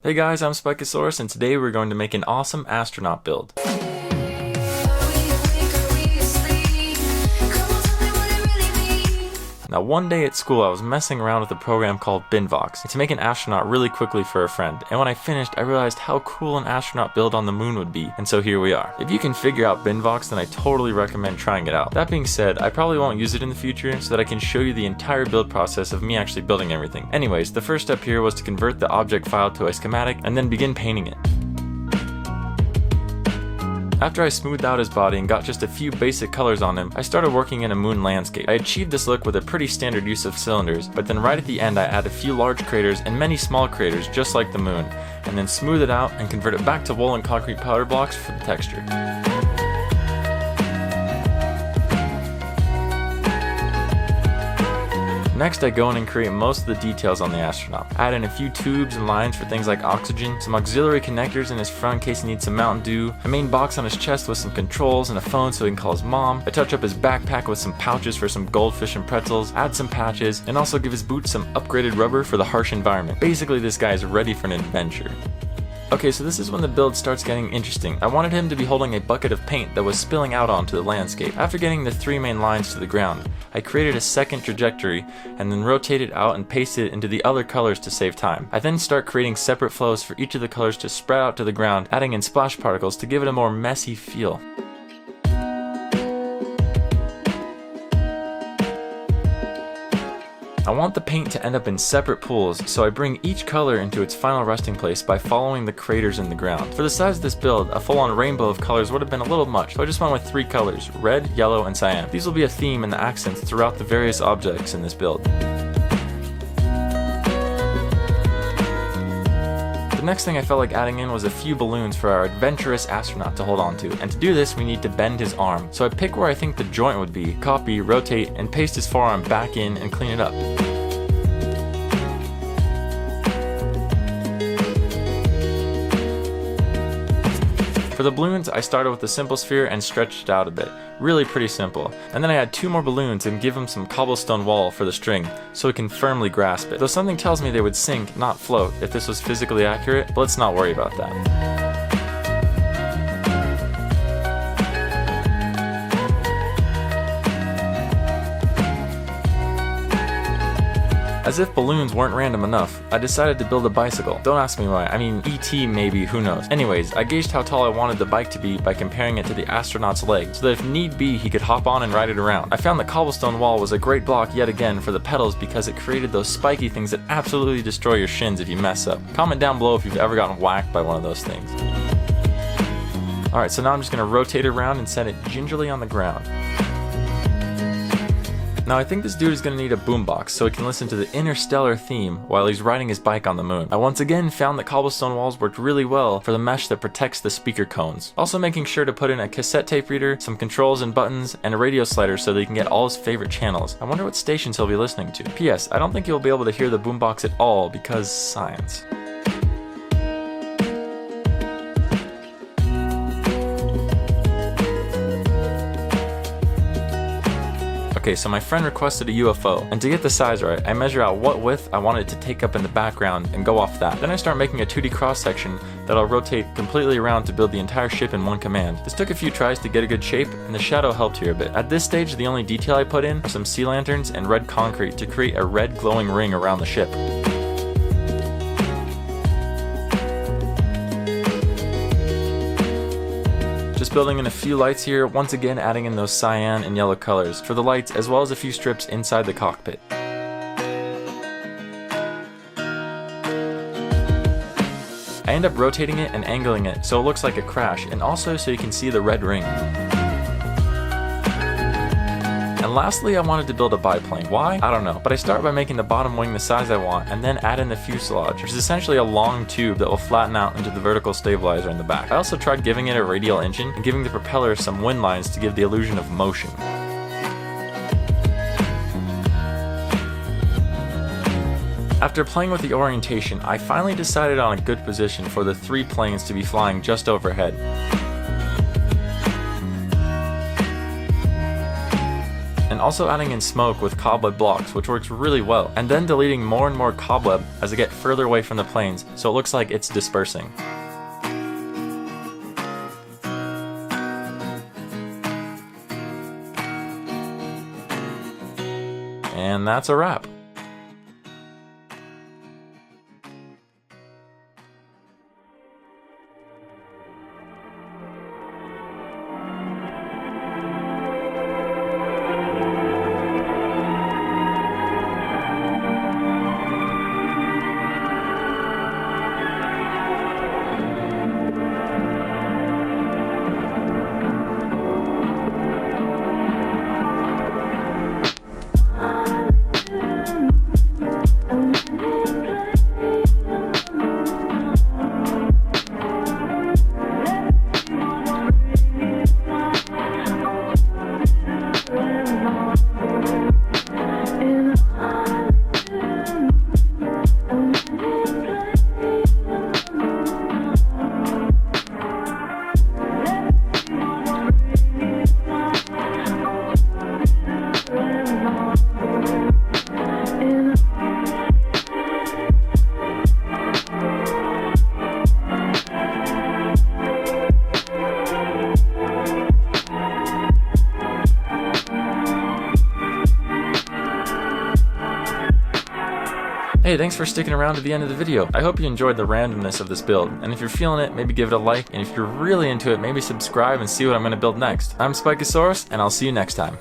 Hey guys, I'm SPIKE-A-SAURUS, and today we're going to make an awesome astronaut build. Now one day at school I was messing around with a program called Binvox to make an astronaut really quickly for a friend, and when I finished I realized how cool an astronaut build on the moon would be, and so here we are. If you can figure out Binvox, then I totally recommend trying it out. That being said, I probably won't use it in the future so that I can show you the entire build process of me actually building everything. Anyways, the first step here was to convert the object file to a schematic and then begin painting it. After I smoothed out his body and got just a few basic colors on him, I started working in a moon landscape. I achieved this look with a pretty standard use of cylinders, but then right at the end I add a few large craters and many small craters just like the moon, and then smooth it out and convert it back to wool and concrete powder blocks for the texture. Next I go in and create most of the details on the astronaut. I add in a few tubes and lines for things like oxygen, some auxiliary connectors in his front in case he needs some Mountain Dew, a main box on his chest with some controls and a phone so he can call his mom. I touch up his backpack with some pouches for some goldfish and pretzels, add some patches, and also give his boots some upgraded rubber for the harsh environment. Basically this guy is ready for an adventure. Okay, so this is when the build starts getting interesting. I wanted him to be holding a bucket of paint that was spilling out onto the landscape. After getting the three main lines to the ground, I created a second trajectory and then rotated out and pasted it into the other colors to save time. I then start creating separate flows for each of the colors to spread out to the ground, adding in splash particles to give it a more messy feel. I want the paint to end up in separate pools, so I bring each color into its final resting place by following the craters in the ground. For the size of this build, a full-on rainbow of colors would have been a little much, so I just went with three colors: red, yellow, and cyan. These will be a theme and the accents throughout the various objects in this build. The next thing I felt like adding in was a few balloons for our adventurous astronaut to hold on to, and to do this we need to bend his arm. So I pick where I think the joint would be, copy, rotate, and paste his forearm back in and clean it up. For the balloons, I started with a simple sphere and stretched it out a bit. Really pretty simple. And then I add two more balloons and give him some cobblestone wall for the string, so he can firmly grasp it. Though something tells me they would sink, not float, if this was physically accurate, but let's not worry about that. As if balloons weren't random enough, I decided to build a bicycle. Don't ask me why, I mean E.T. maybe, who knows. Anyways, I gauged how tall I wanted the bike to be by comparing it to the astronaut's leg, so that if need be he could hop on and ride it around. I found the cobblestone wall was a great block yet again for the pedals because it created those spiky things that absolutely destroy your shins if you mess up. Comment down below if you've ever gotten whacked by one of those things. Alright, so now I'm just going to rotate it around and set it gingerly on the ground. Now I think this dude is going to need a boombox so he can listen to the Interstellar theme while he's riding his bike on the moon. I once again found that cobblestone walls worked really well for the mesh that protects the speaker cones. Also making sure to put in a cassette tape reader, some controls and buttons, and a radio slider so that he can get all his favorite channels. I wonder what stations he'll be listening to. P.S. I don't think you'll be able to hear the boombox at all because science. Okay, so my friend requested a UFO, and to get the size right, I measure out what width I want it to take up in the background and go off that. Then I start making a 2D cross section that I'll rotate completely around to build the entire ship in one command. This took a few tries to get a good shape, and the shadow helped here a bit. At this stage, the only detail I put in are some sea lanterns and red concrete to create a red glowing ring around the ship. Just building in a few lights here, once again adding in those cyan and yellow colors for the lights as well as a few strips inside the cockpit. I end up rotating it and angling it so it looks like a crash, and also so you can see the red ring. And lastly, I wanted to build a biplane. Why? I don't know, but I start by making the bottom wing the size I want and then add in the fuselage, which is essentially a long tube that will flatten out into the vertical stabilizer in the back. I also tried giving it a radial engine and giving the propeller some wind lines to give the illusion of motion. After playing with the orientation, I finally decided on a good position for the three planes to be flying just overhead. and also adding in smoke with cobweb blocks, which works really well, and then deleting more and more cobweb as I get further away from the planes, so it looks like it's dispersing. And that's a wrap. Hey, thanks for sticking around to the end of the video. I hope you enjoyed the randomness of this build, and if you're feeling it, maybe give it a like, and if you're really into it, maybe subscribe and see what I'm going to build next. I'm SPIKE-A-SAURUS, and I'll see you next time.